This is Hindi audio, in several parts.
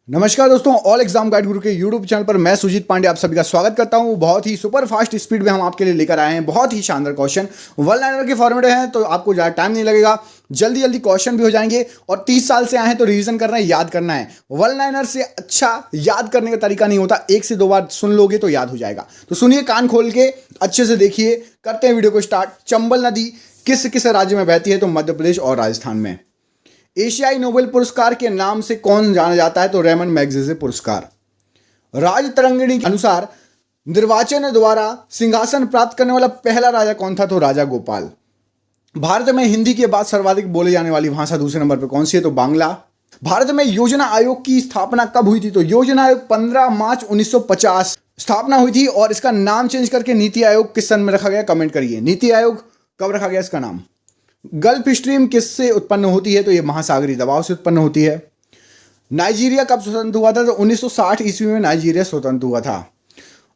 नमस्कार दोस्तों, ऑल एग्जाम गाइड गुरु के यूट्यूब चैनल पर मैं सुजीत पांडे आप सभी का स्वागत करता हूं। बहुत ही सुपर फास्ट स्पीड में हम आपके लिए लेकर आए हैं बहुत ही शानदार क्वेश्चन। वन लाइनर के फॉर्मेट हैं तो आपको ज़्यादा टाइम नहीं लगेगा, जल्दी जल्दी क्वेश्चन भी हो जाएंगे। और 30 साल से आए हैं तो रिवीजन करना है, याद करना है। वन लाइनर से अच्छा याद करने का तरीका नहीं होता, एक से दो बार सुन लोगे तो याद हो जाएगा। तो सुनिए, कान खोल के अच्छे से देखिए। करते हैं वीडियो को स्टार्ट। चंबल नदी किस किस राज्य में बहती है? तो मध्य प्रदेश और राजस्थान में। एशियाई नोबेल पुरस्कार के नाम से कौन जाना जाता है? तो रेमन मैगसेसे पुरस्कार। राजतरंगिणी के अनुसार निर्वाचन द्वारा सिंहासन प्राप्त करने वाला पहला राजा कौन था? तो राजा गोपाल। भारत में हिंदी के बाद सर्वाधिक बोले जाने वाली भाषा दूसरे नंबर पर कौन सी है? तो बांग्ला। भारत में योजना आयोग की स्थापना कब हुई थी? तो योजना आयोग 15 मार्च 1950 स्थापना हुई थी। और इसका नाम चेंज करके नीति आयोग किस सन में रखा गया? कमेंट करिए, नीति आयोग कब रखा गया इसका नाम। गल्फ स्ट्रीम किससे उत्पन्न होती है? तो ये महासागरीय दबाव से उत्पन्न होती है। नाइजीरिया कब स्वतंत्र हुआ था? तो 1960 ईस्वी में नाइजीरिया स्वतंत्र हुआ था।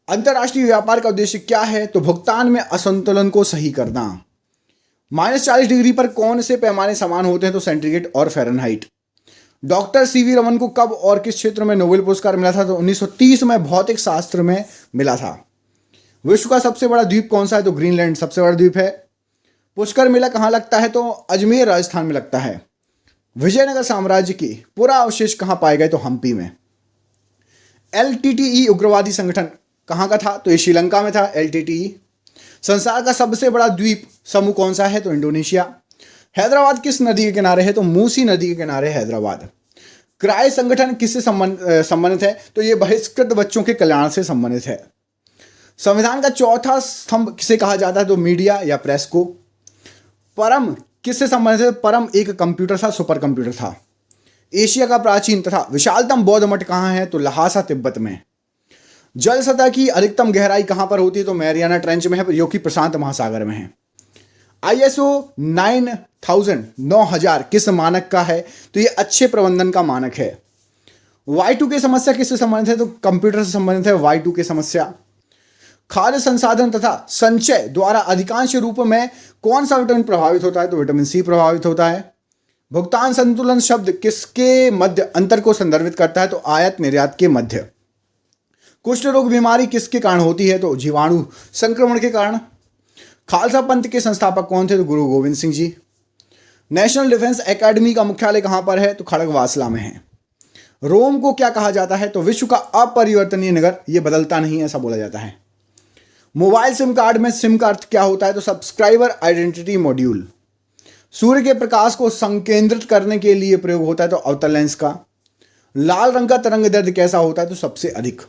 अंतर्राष्ट्रीय व्यापार का उद्देश्य क्या है? तो भुगतान में असंतुलन को सही करना। -40 डिग्री पर कौन से पैमाने समान होते हैं? तो सेंटीग्रेड और फ़ारेनहाइट। डॉक्टर सीवी रमन को कब और किस क्षेत्र में नोबेल पुरस्कार मिला था? तो 1930 में भौतिक शास्त्र में मिला था। विश्व का सबसे बड़ा द्वीप कौन सा है? तो ग्रीनलैंड सबसे बड़ा द्वीप है। पुष्कर मेला कहाँ लगता है? तो अजमेर राजस्थान में लगता है। विजयनगर साम्राज्य के पुरा अवशेष कहाँ पाए गए? तो हम्पी में। LTTE उग्रवादी संगठन कहाँ का था? तो ये श्रीलंका में था LTTE। संसार का सबसे बड़ा द्वीप समूह कौन सा है? तो इंडोनेशिया। हैदराबाद किस नदी के किनारे है? तो मूसी नदी के किनारे हैदराबाद। क्राय संगठन किससे संबंधित है? तो ये बहिष्कृत बच्चों के कल्याण से संबंधित है। संविधान का चौथा स्तंभ किसे कहा जाता है? तो मीडिया या प्रेस को। परम किससे संबंधित है? परम एक कंप्यूटर था, सुपर कंप्यूटर था। एशिया का प्राचीन तथा विशालतम बौद्ध मठ कहाँ है? तो लहासा तिब्बत में। जल सतह की अधिकतम गहराई कहाँ पर होती है? तो मैरियाना ट्रेंच में है, जो कि प्रशांत महासागर में है। ISO 9000 किस मानक का है? तो ये अच्छे प्रबंधन का मानक है। Y2K समस्या किससे संबंधित है? तो कंप्यूटर से संबंधित है Y2K समस्या। खाद्य संसाधन तथा संचय द्वारा अधिकांश रूप में कौन सा विटामिन प्रभावित होता है? तो विटामिन C प्रभावित होता है। भुगतान संतुलन शब्द किसके मध्य अंतर को संदर्भित करता है? तो आयात निर्यात के मध्य। कुष्ठ रोग बीमारी किसके कारण होती है? तो जीवाणु संक्रमण के कारण। खालसा पंथ के संस्थापक कौन थे? तो गुरु Govind Singh ji. National defence academy का मुख्यालय कहां पर है? तो खड़गवासला में है। रोम को क्या कहा जाता है? तो विश्व का अपरिवर्तनीय नगर, यह बदलता नहीं, ऐसा बोला जाता है। मोबाइल सिम कार्ड में सिम का अर्थ क्या होता है? तो सब्सक्राइबर आइडेंटिटी मॉड्यूल। सूर्य के प्रकाश को संकेंद्रित करने के लिए प्रयोग होता है? तो अवतल लेंस का। लाल रंग का तरंग दैर्ध्य कैसा होता है? तो सबसे अधिक।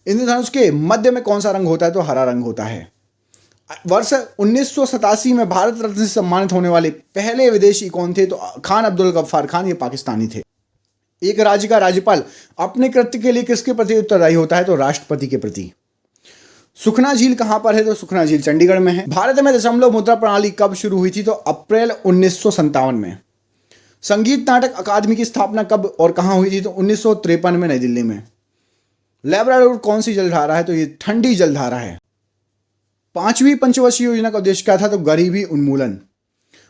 इंद्रधनुष के मध्य में कौन सा रंग होता है? तो हरा रंग होता है। वर्ष 1987 में भारत रत्न से सम्मानित होने वाले पहले विदेशी कौन थे? तो खान अब्दुल गफ्फार खान, ये पाकिस्तानी थे। एक राज्य का राज्यपाल अपने कृत्य के लिए किसके प्रति उत्तरदायी होता है? तो राष्ट्रपति के प्रति। सुखना झील कहां पर है? तो सुखना झील चंडीगढ़ में है। भारत में दशमलव मुद्रा प्रणाली कब शुरू हुई थी? तो अप्रैल 1957 में। संगीत नाटक अकादमी की स्थापना कब और कहां हुई थी? तो 1953 में नई दिल्ली में। लैब्राडोर कौन सी जलधारा है? तो ये ठंडी जलधारा है। 5वीं पंचवर्षीय योजना का उद्देश्य क्या था? तो गरीबी उन्मूलन।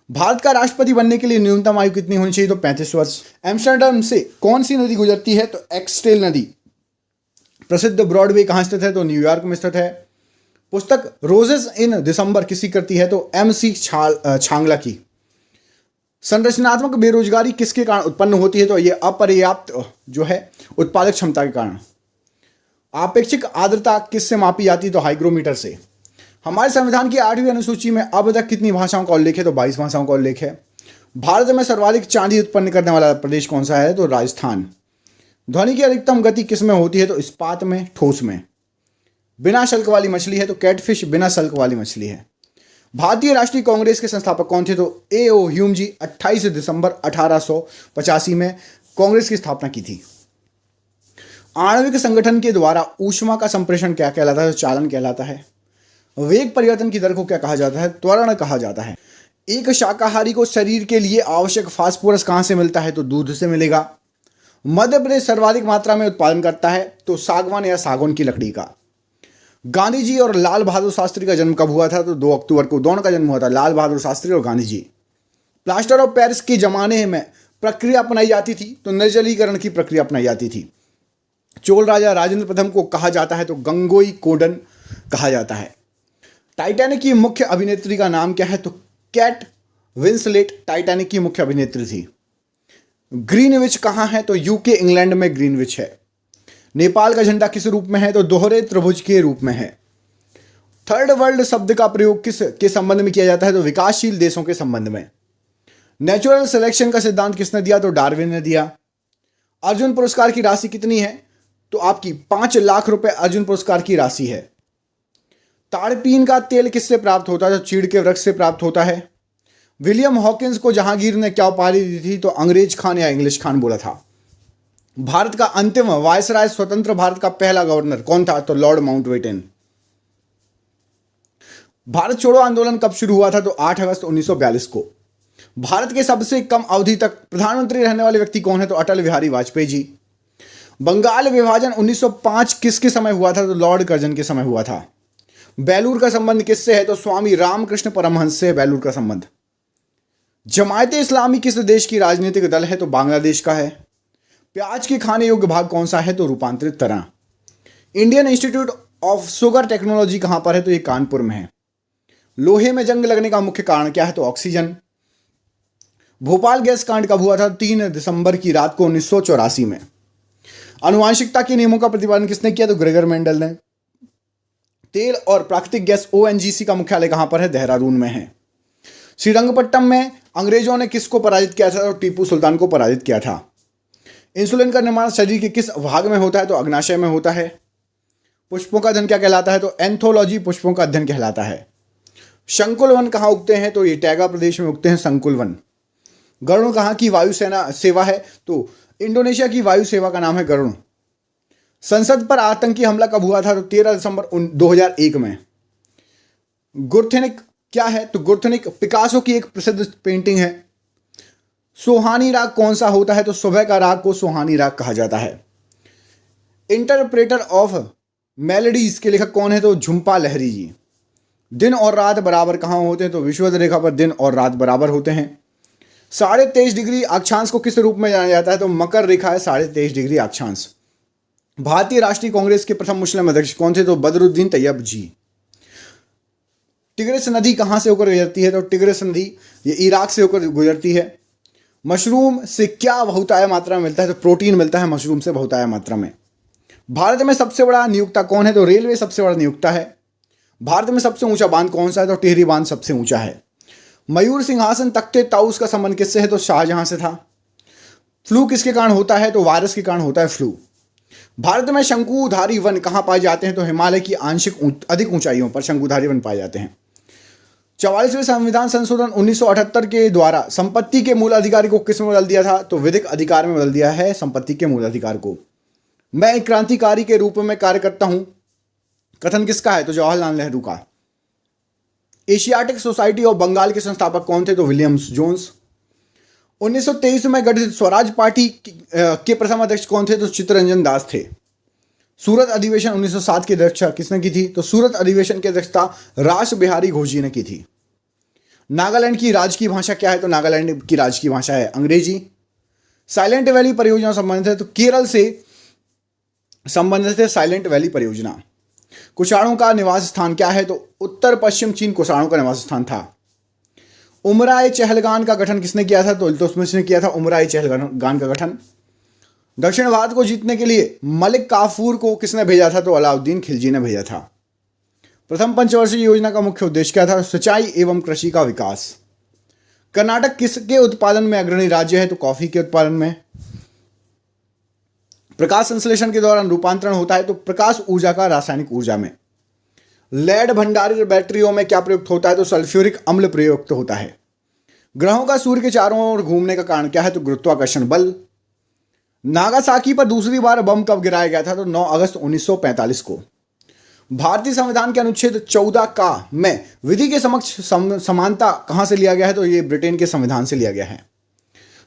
भारत का राष्ट्रपति बनने के लिए न्यूनतम आयु कितनी होनी चाहिए? तो 35 वर्ष। एम्स्टर्डम से कौन सी नदी गुजरती है? तो एक्सटेल नदी। प्रसिद्ध ब्रॉडवे कहाँ स्थित है? तो न्यूयॉर्क में स्थित है। पुस्तक रोजेस इन दिसंबर किसी करती है? तो MC छांगला की। संरचनात्मक बेरोजगारी किसके कारण उत्पन्न होती है? तो ये अपर्याप्त जो है उत्पादक क्षमता के कारण। आपेक्षिक आर्द्रता किससे मापी जाती है? तो हाइग्रोमीटर से। हमारे संविधान की 8वीं अनुसूची में अब तक कितनी भाषाओं का उल्लेख है? तो 22 भाषाओं का उल्लेख है। भारत में सर्वाधिक चांदी उत्पन्न करने वाला प्रदेश कौन सा है? तो राजस्थान। ध्वनि की अधिकतम गति किस में होती है? तो इस्पात में, ठोस में। बिना शल्क वाली मछली है? तो कैटफिश बिना शल्क वाली मछली है। भारतीय राष्ट्रीय कांग्रेस के संस्थापक कौन थे? तो A.O. ह्यूम जी 28 दिसंबर 1885 में कांग्रेस की स्थापना की थी। आणविक संगठन के द्वारा ऊष्मा का संप्रेषण क्या कहलाता है? तो चालन कहलाता है। वेग परिवर्तन की दर को क्या कहा जाता है? त्वरण कहा जाता है। एक शाकाहारी को शरीर के लिए आवश्यक फास्फोरस कहां से मिलता है? तो दूध से मिलेगा। मध्य प्रदेश सर्वाधिक मात्रा में उत्पादन करता है? तो सागवान या सागौन की लकड़ी का। गांधी जी और लाल बहादुर शास्त्री का जन्म कब हुआ था? तो 2 अक्टूबर को दोनों का जन्म हुआ था, लाल बहादुर शास्त्री और Gandhi ji. Plaster of Paris के जमाने में प्रक्रिया अपनाई जाती थी? तो निर्जलीकरण की प्रक्रिया अपनाई जाती थी। चोल राजा राजेंद्र प्रथम को कहा जाता है तो गंगोई कोंडन कहा जाता है। टाइटैनिक की मुख्य अभिनेत्री का नाम क्या है? तो केट विंसलेट टाइटैनिक की मुख्य अभिनेत्री थी। ग्रीनविच कहाँ है? तो यूके इंग्लैंड में ग्रीनविच है। नेपाल का झंडा किस रूप में है? तो दोहरे त्रिभुज के रूप में है। थर्ड वर्ल्ड शब्द का प्रयोग किस के संबंध में किया जाता है? तो विकासशील देशों के संबंध में। नेचुरल सिलेक्शन का सिद्धांत किसने दिया? तो डार्विन ने दिया। अर्जुन पुरस्कार की राशि कितनी है? तो आपकी 5 लाख रुपए अर्जुन पुरस्कार की राशि है। ताड़पीन का तेल किससे प्राप्त होता है? तो चीड़ के वृक्ष से प्राप्त होता है। विलियम हॉकिंस को जहांगीर ने क्या उपाधि दी थी? तो अंग्रेज खान या इंग्लिश खान बोला था। भारत का अंतिम वायसराय स्वतंत्र भारत का पहला गवर्नर कौन था? तो लॉर्ड माउंटबेटन। भारत छोड़ो आंदोलन कब शुरू हुआ था? तो 8 अगस्त 1942 को। भारत के सबसे कम अवधि तक प्रधानमंत्री रहने वाले व्यक्ति कौन है? तो अटल बिहारी वाजपेयी जी। बंगाल विभाजन 1905 किसके समय हुआ था? तो लॉर्ड कर्जन के समय हुआ था। बेलूर का संबंध किससे है? तो स्वामी रामकृष्ण परमहंस से है बेलूर का संबंध। जमायते इस्लामी किस देश की राजनीतिक दल है? तो बांग्लादेश का है। प्याज के खाने योग्य भाग कौन सा है? तो रूपांतरित तरह। Indian institute of sugar technology कहां पर है? तो ये कानपुर में है। लोहे में जंग लगने का मुख्य कारण क्या है? तो ऑक्सीजन। भोपाल गैस कांड कब हुआ था? 3 दिसंबर की रात को 1984 में। आनुवांशिकता के नियमों का प्रतिपादन किसने किया? तो ग्रेगर मेंडल ने। तेल और प्राकृतिक गैस ओएनजीसी का मुख्यालय कहां पर है? देहरादून में है। श्रीरंगपट्टम में अंग्रेजों ने किसको पराजित किया था? तो टीपू सुल्तान को पराजित किया था। इंसुलिन का निर्माण शरीर के किस भाग में होता है? तो अग्नाशय में होता है। पुष्पों का अध्ययन क्या कहलाता है? तो एंथोलॉजी पुष्पों का अध्ययन कहलाता है। शंकुल वन कहाँ उगते हैं? तो ये टैगा प्रदेश में उगते हैं शंकुल वन। गरुड़ कहाँ की वायुसेना सेवा है? तो इंडोनेशिया की वायु सेवा का नाम है गरुड़। संसद पर आतंकी हमला कब हुआ था? तो 13 दिसंबर 2001 में। गुर्थनिक क्या है? तो गुर्थनिक पिकासो की एक प्रसिद्ध पेंटिंग है। सोहानी राग कौन सा होता है? तो सुबह का राग को सोहानी राग कहा जाता है। इंटरप्रेटर ऑफ मेलोडीज के लेखक कौन है? तो झुंपा लहरी जी। दिन और रात बराबर कहाँ होते हैं? तो विषुवत रेखा पर दिन और रात बराबर होते हैं। 23.5 डिग्री अक्षांश को किस रूप में जाना जाता है? तो मकर रेखा है 23.5 डिग्री अक्षांश। भारतीय राष्ट्रीय कांग्रेस के प्रथम मुस्लिम अध्यक्ष कौन थे? तो बदरुद्दीन तैयब जी। टिग्रिस नदी कहाँ से होकर गुजरती है? तो टिग्रिस नदी ये इराक से होकर गुजरती है। मशरूम से क्या बहुतायत मात्रा में मिलता है? तो प्रोटीन मिलता है मशरूम से बहुतायत मात्रा में। भारत में सबसे बड़ा नियोक्ता कौन है? तो रेलवे सबसे बड़ा नियोक्ता है। भारत में सबसे ऊंचा बांध कौन सा है? तो टिहरी बांध सबसे ऊंचा है। मयूर सिंहासन तख्ते ताउस का संबंध किससे है? तो शाहजहां से था। फ्लू किसके कारण होता है? तो वायरस के कारण होता है फ्लू। भारत में शंकुधारी वन कहाँ पाए जाते हैं? तो हिमालय की आंशिक अधिक ऊंचाइयों पर शंकुधारी वन पाए जाते हैं। 44वें संविधान संशोधन 1978 के द्वारा संपत्ति के मूल अधिकार को किस में बदल दिया था? तो विधिक अधिकार में बदल दिया है संपत्ति के मूल अधिकार को। मैं एक क्रांतिकारी के रूप में कार्य करता हूं कथन किसका है? तो जवाहरलाल नेहरू का। एशियाटिक सोसाइटी ऑफ बंगाल के संस्थापक कौन थे? तो विलियम्स जोन्स। 1923 में गठित स्वराज पार्टी के प्रथम अध्यक्ष कौन थे? तो चित्तरंजन दास थे। सूरत अधिवेशन 1907 की अध्यक्षता किसने की थी? तो सूरत अधिवेशन की अध्यक्षता रास बिहारी घोष जी ने की थी। नागालैंड की राजकीय भाषा क्या है? तो नागालैंड की राजकीय भाषा है अंग्रेजी। साइलेंट वैली परियोजना संबंधित है? तो केरल से संबंधित है साइलेंट वैली परियोजना। कुषाणों का निवास स्थान क्या है? तो उत्तर पश्चिम चीन कुषाणों का निवास स्थान था। उमराए चहलगान का गठन किसने किया था? तो इल्तुतमिश ने किया था उमराए चहलगान का गठन। दक्षिण भारत को जीतने के लिए मलिक काफूर को किसने भेजा था? तो अलाउद्दीन खिलजी ने भेजा था। प्रथम पंचवर्षीय योजना का मुख्य उद्देश्य क्या था? सिंचाई एवं कृषि का विकास। कर्नाटक किसके उत्पादन में अग्रणी राज्य है? तो कॉफी के उत्पादन में। प्रकाश संश्लेषण के दौरान रूपांतरण होता है तो प्रकाश ऊर्जा का रासायनिक ऊर्जा में। लेड भंडारित बैटरियों में क्या प्रयुक्त होता है? तो सल्फ्यूरिक अम्ल प्रयुक्त होता है। ग्रहों का सूर्य के चारों ओर घूमने का कारण क्या है? तो गुरुत्वाकर्षण बल। नागासाकी पर दूसरी बार बम कब गिराया गया था? तो 9 अगस्त 1945 को। भारतीय संविधान के अनुच्छेद 14 का में विधि के समक्ष समानता कहां से लिया गया है? तो ये ब्रिटेन के संविधान से लिया गया है।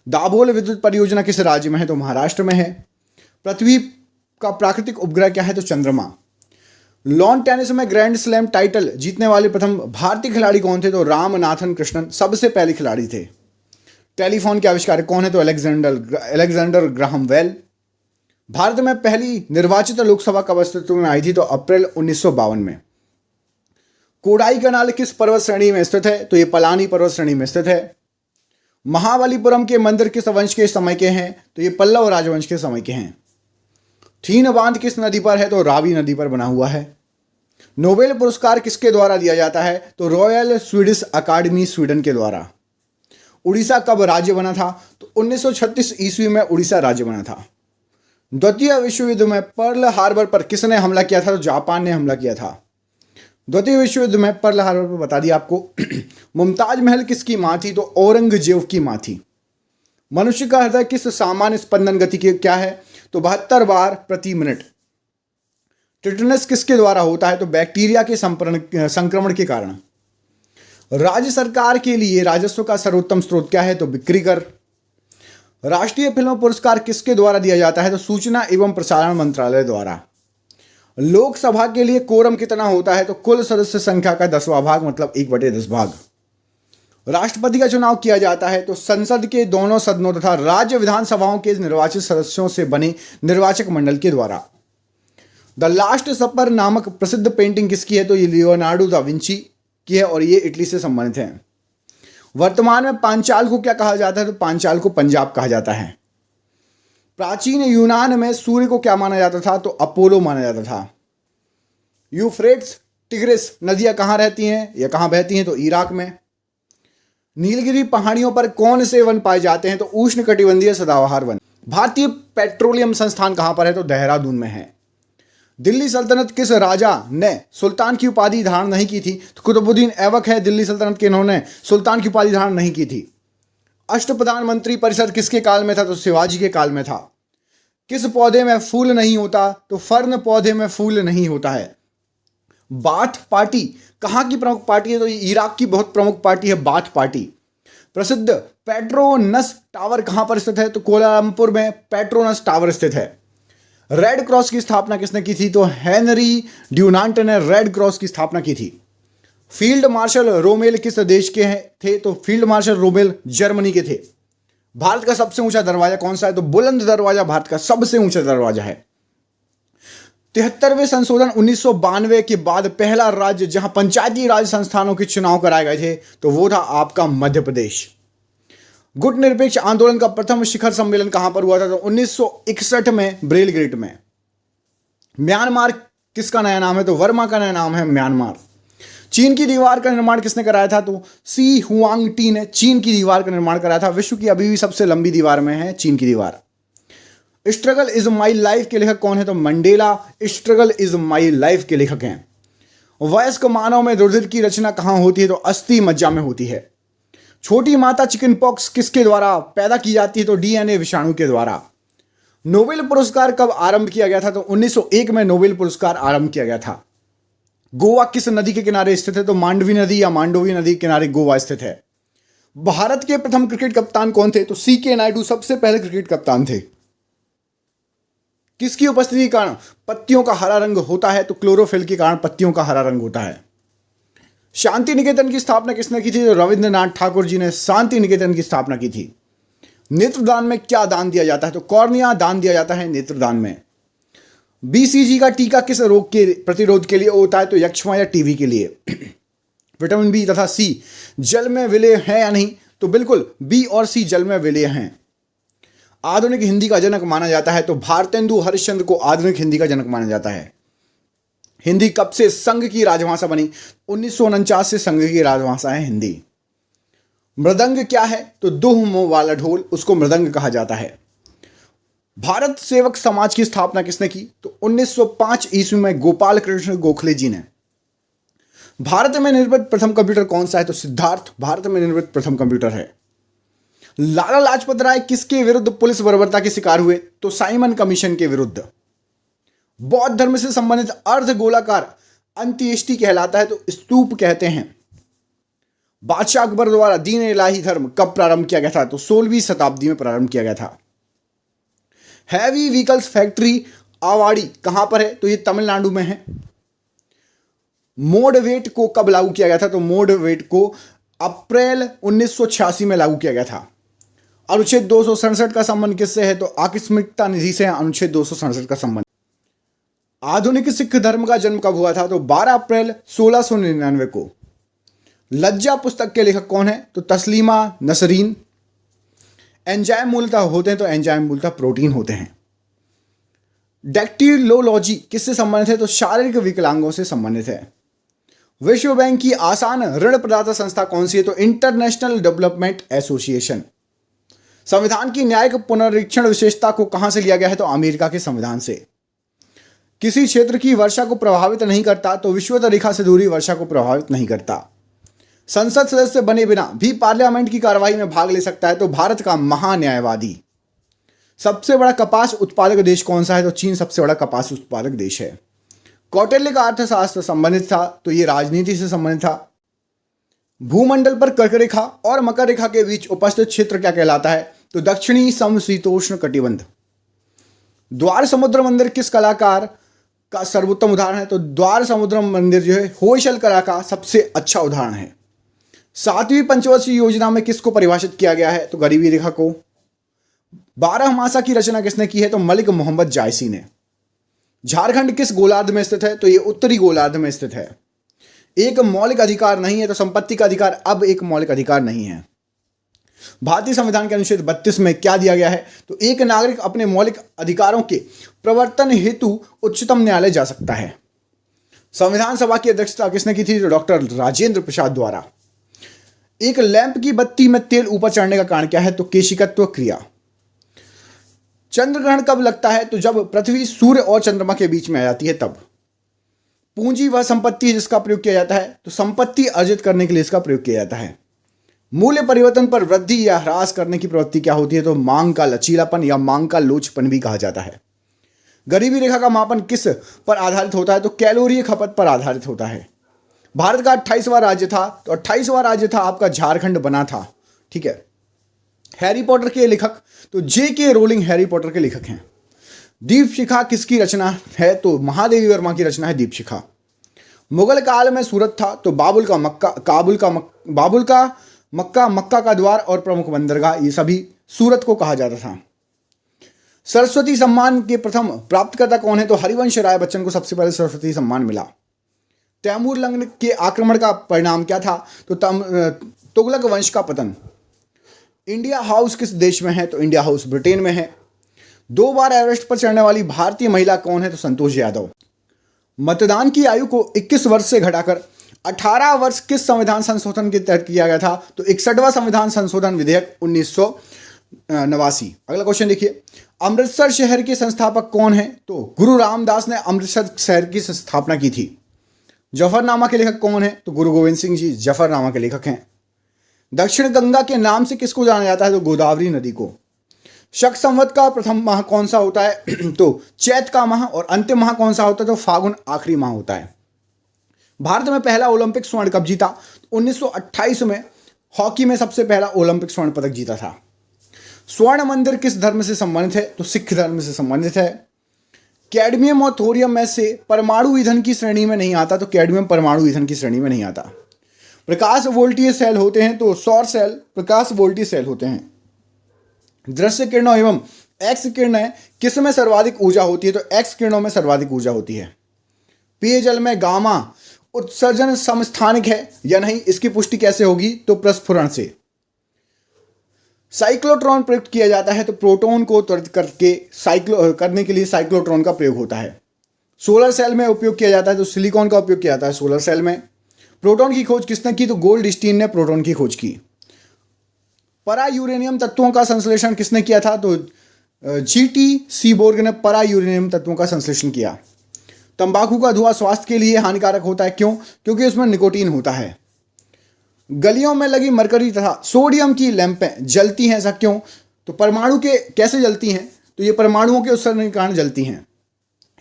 दाभोल विद्युत परियोजना किस राज्य में है? तो महाराष्ट्र में है। पृथ्वी का प्राकृतिक उपग्रह क्या है? तो चंद्रमा। लॉन टेनिस में ग्रैंड स्लैम टाइटल जीतने वाले प्रथम भारतीय खिलाड़ी कौन थे? तो रामनाथन कृष्णन सबसे पहले खिलाड़ी थे। टेलीफोन के आविष्कारक कौन है? तो अलेक्जेंडर ग्राहम बेल। भारत में पहली निर्वाचित लोकसभा कब अस्तित्व में आई थी? तो अप्रैल 1952 में। कोडाई कनाल किस पर्वत श्रेणी में स्थित है? तो ये पलानी पर्वत श्रेणी में स्थित है। महाबलीपुरम के मंदिर किस वंश के समय के हैं? तो ये पल्लव राजवंश के समय के हैं। थीन बांध किस नदी पर है? तो रावी नदी पर बना हुआ है। नोबेल पुरस्कार किसके द्वारा दिया जाता है? तो रॉयल स्वीडिश अकादमी स्वीडन के द्वारा। उड़ीसा कब राज्य बना था? तो 1936 ईस्वी में उड़ीसा राज्य बना था। द्वितीय विश्व युद्ध में पर्ल हार्बर पर किसने हमला किया था? तो जापान ने हमला किया था। द्वितीय विश्व युद्ध में पर्ल हार्बर पर बता दिया आपको। मुमताज महल किसकी मां थी? तो औरंगजेब की मां थी। मनुष्य का हृदय किस सामान्य स्पंदन गति की क्या है? तो 72 बार प्रति मिनट। टिटनस किसके द्वारा होता है? तो बैक्टीरिया के संक्रमण के कारण। राज्य सरकार के लिए राजस्व का सर्वोत्तम स्रोत क्या है? तो बिक्री कर। राष्ट्रीय फिल्म पुरस्कार किसके द्वारा दिया जाता है? तो सूचना एवं प्रसारण मंत्रालय द्वारा। लोकसभा के लिए कोरम कितना होता है? तो कुल सदस्य संख्या का 10वां भाग, मतलब 1/10 भाग। राष्ट्रपति का चुनाव किया जाता है तो संसद के दोनों सदनों तथा राज्य विधानसभाओं के निर्वाचित सदस्यों से बने निर्वाचक मंडल के द्वारा। द लास्ट सपर नामक प्रसिद्ध पेंटिंग किसकी है? तो ये लियोनार्डो दा विंची की है और ये इटली से संबंधित है। वर्तमान में पांचाल को क्या कहा जाता है? तो पांचाल को पंजाब कहा जाता है। प्राचीन यूनान में सूर्य को क्या माना जाता था? तो अपोलो माना जाता था। यूफ्रेट्स टिग्रिस नदियां कहाँ रहती हैं या कहाँ बहती हैं? तो इराक में। नीलगिरी पहाड़ियों पर कौन से वन पाए जाते हैं? तो उष्णकटिबंधीय सदाबहार वन। भारतीय पेट्रोलियम संस्थान कहाँ पर है? तो देहरादून में है। दिल्ली सल्तनत किस राजा ने सुल्तान की उपाधि धारण नहीं की थी? तो कुतुबुद्दीन ऐबक है दिल्ली सल्तनत के, इन्होंने सुल्तान की उपाधि धारण नहीं की थी। अष्टप्रधान मंत्री परिषद किसके काल में था? तो शिवाजी के काल में था। किस पौधे में फूल नहीं होता? तो फर्न पौधे में फूल नहीं होता है। बाथ पार्टी कहाँ की प्रमुख पार्टी है? तो इराक की बहुत प्रमुख पार्टी है बाथ पार्टी। प्रसिद्ध पेट्रोनस टावर कहाँ पर स्थित है? तो कोलालमपुर में पेट्रोनस टावर स्थित है। रेड क्रॉस की स्थापना किसने की थी? तो हेनरी ड्यूनांट ने रेड क्रॉस की स्थापना की थी। फील्ड मार्शल रोमेल किस देश के थे? तो फील्ड मार्शल रोमेल जर्मनी के थे। भारत का सबसे ऊंचा दरवाजा कौन सा है? तो बुलंद दरवाजा भारत का सबसे ऊंचा दरवाजा है। 73वें संशोधन 1992 के बाद पहला राज्य जहां पंचायती राज संस्थानों के चुनाव कराए गए थे तो वो था आपका मध्य प्रदेश। गुट निरपेक्ष आंदोलन का प्रथम शिखर सम्मेलन कहां पर हुआ था? तो 1961 में ब्रेलग्रेट में। म्यांमार किसका नया नाम है? तो वर्मा का नया नाम है म्यांमार। चीन की दीवार का निर्माण किसने कराया था? तो सी हुआंगटी ने चीन की दीवार का निर्माण कराया था। विश्व की अभी भी सबसे लंबी दीवार में है चीन की दीवार। स्ट्रगल इज माई लाइफ के लेखक कौन है? तो Mandela struggle is my life के लेखक हैं। वयस्क मानव में रुधिर की रचना कहां होती है? तो अस्थि मज्जा में होती है। छोटी माता चिकन पॉक्स किसके द्वारा पैदा की जाती है? तो डीएनए विषाणु के द्वारा। नोबेल पुरस्कार कब आरंभ किया गया था? तो 1901 में नोबेल पुरस्कार आरंभ किया गया था। गोवा किस नदी के किनारे स्थित है? तो मांडवी नदी या मांडोवी नदी के किनारे गोवा स्थित है। भारत के प्रथम क्रिकेट कप्तान कौन थे? तो सीके नायडू सबसे पहले क्रिकेट कप्तान थे। किसकी उपस्थिति के कारण पत्तियों का हरा रंग होता है? तो क्लोरोफिल के कारण पत्तियों का हरा रंग होता है। शांति निकेतन की स्थापना किसने की थी? तो रविंद्रनाथ ठाकुर जी ने शांति निकेतन की स्थापना की थी। नेत्रदान में क्या दान दिया जाता है? तो कॉर्निया दान दिया जाता है नेत्रदान में। बीसीजी का टीका किस रोग के प्रतिरोध के लिए होता है? तो यक्ष्मा या टीबी के लिए। विटामिन बी तथा सी जल में विलय है या नहीं? तो बिल्कुल बी और सी जल में विलय हैं। आधुनिक हिंदी का जनक माना जाता है तो भारतेंदु हरिश्चंद्र को आधुनिक हिंदी का जनक माना जाता है। हिंदी कब से संघ की राजभाषा बनी? 1949 से संघ की राजभाषा है हिंदी। मृदंग क्या है? तो दुह मुंह वाला ढोल, उसको मृदंग कहा जाता है। भारत सेवक समाज की स्थापना किसने की? तो 1905 ईस्वी में गोपाल कृष्ण गोखले जी ने। भारत में निर्मित प्रथम कंप्यूटर कौन सा है? तो सिद्धार्थ भारत में निर्मित प्रथम कंप्यूटर है। लाला लाजपत राय किसके विरुद्ध पुलिस बर्बरता के शिकार हुए? तो साइमन कमीशन के विरुद्ध। बौद्ध धर्म से संबंधित अर्ध गोलाकार अंत्येष्टि कहलाता है तो स्तूप कहते हैं। बादशाह अकबर द्वारा दीन इलाही धर्म कब प्रारंभ किया गया था? तो 16वीं शताब्दी में प्रारंभ किया गया था। हैवी व्हीकल्स फैक्ट्री आवाड़ी कहां पर है? तो ये तमिलनाडु में है। मोड वेट को कब लागू किया गया था? तो मोड वेट को अप्रैल 1986 में लागू किया गया था। अनुच्छेद 267 का संबंध किससे है? तो आकस्मिकता निधि से अनुच्छेद 267 का संबंध। आधुनिक सिख धर्म का जन्म कब हुआ था? तो 12 अप्रैल 1699 को। लज्जा पुस्तक के लेखक कौन है? तो तस्लीमा नसरीन। एंजाइम मूलतः होते हैं? तो एंजाइम मूलतः प्रोटीन होते हैं। डैक्टिलोलॉजी किससे संबंधित है? तो शारीरिक विकलांगों से संबंधित है। विश्व बैंक की आसान ऋण प्रदाता संस्था कौन सी है? तो इंटरनेशनल डेवलपमेंट एसोसिएशन। संविधान की न्यायिक पुनरीक्षण विशेषता को कहां से लिया गया है? तो अमेरिका के संविधान से। किसी क्षेत्र की वर्षा को प्रभावित नहीं करता? तो विषुवत रेखा से दूरी वर्षा को प्रभावित नहीं करता। संसद सदस्य बने बिना भी पार्लियामेंट की कार्यवाही में भाग ले सकता है? तो भारत का महान्यायवादी। सबसे बड़ा कपास उत्पादक देश कौन सा है? तो चीन सबसे बड़ा कपास उत्पादक देश है। कौटिल्य का अर्थशास्त्र संबंधित था? तो ये राजनीति से संबंधित था। भूमंडल पर कर्क रेखा और मकर रेखा के बीच उपस्थित क्षेत्र क्या कहलाता है? तो दक्षिणी समशीतोष्ण कटिबंध। द्वार समुद्र मंदिर किस कलाकार का सर्वोत्तम उदाहरण है? तो द्वार समुद्र मंदिर जो है होयसल कला का सबसे अच्छा उदाहरण है। 7वीं पंचवर्षीय योजना में किसको परिभाषित किया गया है? तो गरीबी रेखा को। 12 मासा की रचना किसने की है? तो मलिक मोहम्मद जायसी ने। झारखंड किस गोलार्ध में स्थित है? तो ये उत्तरी गोलार्ध में स्थित है। एक मौलिक अधिकार नहीं है? तो संपत्ति का अधिकार अब एक मौलिक अधिकार नहीं है। भारतीय संविधान के अनुच्छेद 32 में क्या दिया गया है? तो एक नागरिक अपने मौलिक अधिकारों के प्रवर्तन हेतु उच्चतम न्यायालय जा सकता है। संविधान सभा की अध्यक्षता किसने की थी? तो डॉक्टर राजेंद्र प्रसाद द्वारा। एक लैंप की बत्ती में तेल ऊपर चढ़ने का कारण क्या है? तो केशिकत्व क्रिया। चंद्र ग्रहण कब लगता है? तो जब पृथ्वी सूर्य और चंद्रमा के बीच में आ जाती है तब। पूंजी वह संपत्ति है जिसका प्रयोग किया जाता है? तो संपत्ति अर्जित करने के लिए इसका प्रयोग किया जाता है। मूल्य परिवर्तन पर वृद्धि या ह्रास करने की प्रवृत्ति क्या होती है? तो मांग का लचीलापन या मांग का लोचपन भी कहा जाता है। गरीबी रेखा का मापन किस पर आधारित होता है? तो कैलोरी खपत पर आधारित होता है। भारत का 28वां राज्य था? तो 28वां राज्य था आपका झारखंड बना था। ठीक है। हैरी पॉटर के लेखक? तो J.K. रोलिंग हैरी पॉटर के लेखक हैं। दीपशिखा किसकी रचना है? तो महादेवी वर्मा की रचना है दीपशिखा। मुगल काल में सूरत था? तो बाबुल का मक्का, मक्का का द्वार और प्रमुख बंदरगाह, ये सभी सूरत को कहा जाता था। सरस्वती सम्मान के प्रथम प्राप्तकर्ता कौन है? तो हरिवंश राय बच्चन को सबसे पहले सरस्वती सम्मान मिला। तैमूर लंग के आक्रमण का परिणाम क्या था? तो तुगलक वंश का पतन। इंडिया हाउस किस देश में है? तो इंडिया हाउस ब्रिटेन में है। 2 बार एवरेस्ट पर चढ़ने वाली भारतीय महिला कौन है? तो संतोष यादव। मतदान की आयु को 21 वर्ष से घटाकर 18 वर्ष किस संविधान संशोधन के तहत किया गया था? तो 61वां संविधान संशोधन विधेयक 1989। अगला क्वेश्चन देखिए। अमृतसर शहर के संस्थापक कौन है? तो गुरु रामदास ने अमृतसर शहर की स्थापना की थी। जफरनामा के लेखक कौन है? तो गुरु गोविंद सिंह जी जफरनामा के लेखक हैं। दक्षिण गंगा के नाम से किसको जाना जाता है? तो गोदावरी नदी को। शक संवत का प्रथम माह कौन सा होता है? तो चैत का माह। और अंतिम माह कौन सा होता है? तो फागुन आखिरी माह होता है। भारत में पहला ओलंपिक स्वर्ण कब जीता? 1928 में हॉकी में सबसे पहला ओलंपिक स्वर्ण पदक जीता था। स्वर्ण मंदिर किस धर्म से संबंधित है? तो सिख धर्म से संबंधित है। कैडमियम और थोरियम में से परमाणु ईंधन की श्रेणी में नहीं आता? तो कैडमियम परमाणु ईंधन की श्रेणी में नहीं आता। प्रकाश वोल्टीय सेल होते हैं? तो सौर सेल प्रकाश वोल्टीय सेल होते हैं। दृश्य किरणों एवं एक्स किरणें किस में सर्वाधिक ऊर्जा होती है? तो एक्स किरणों में सर्वाधिक ऊर्जा होती है। पेयजल में गामा उत्सर्जन समस्थानिक है या नहीं, इसकी पुष्टि कैसे होगी? तो प्रस्फुरण से। साइक्लोट्रॉन प्रयुक्त किया जाता है? तो प्रोटॉन को त्वरित करने के लिए साइक्लोट्रॉन का प्रयोग होता है। सोलर सेल में उपयोग किया जाता है? तो सिलिकॉन का उपयोग किया जाता है सोलर सेल में। प्रोटॉन की खोज किसने की? तो गोल्डस्टीन ने प्रोटॉन की खोज की। परा यूरेनियम तत्वों का संश्लेषण किसने किया था? तो G.T. सीबोर्ग ने परा यूरेनियम तत्वों का संश्लेषण किया। तंबाकू का धुआं स्वास्थ्य के लिए हानिकारक होता है, क्यों? क्योंकि उसमें निकोटीन होता है। गलियों में लगी मरकरी तथा सोडियम की लैंपें जलती हैं, ऐसा क्यों? तो परमाणु के कैसे जलती हैं? तो ये परमाणुओं के उत्सर्जन के कारण जलती हैं।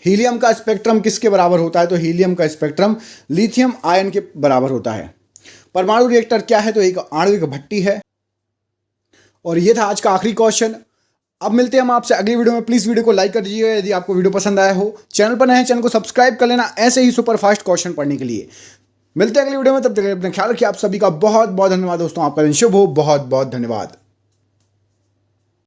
हीलियम का स्पेक्ट्रम किसके बराबर होता है? तो हीलियम का स्पेक्ट्रम लिथियम आयन के बराबर होता है। परमाणु रिएक्टर क्या है? तो एक आणविक भट्टी है। और ये था आज का आखिरी क्वेश्चन। अब मिलते हैं हम आपसे अगली वीडियो में। प्लीज़ वीडियो को लाइक कर दीजिएगा यदि आपको वीडियो पसंद आया हो। चैनल पर नए हैं, चैनल को सब्सक्राइब कर लेना ऐसे ही सुपर फास्ट क्वेश्चन पढ़ने के लिए। मिलते हैं अगली वीडियो में, तब तक अपना ख्याल रखिए। आप सभी का बहुत बहुत धन्यवाद दोस्तों। आपका दिन शुभ हो। बहुत बहुत धन्यवाद।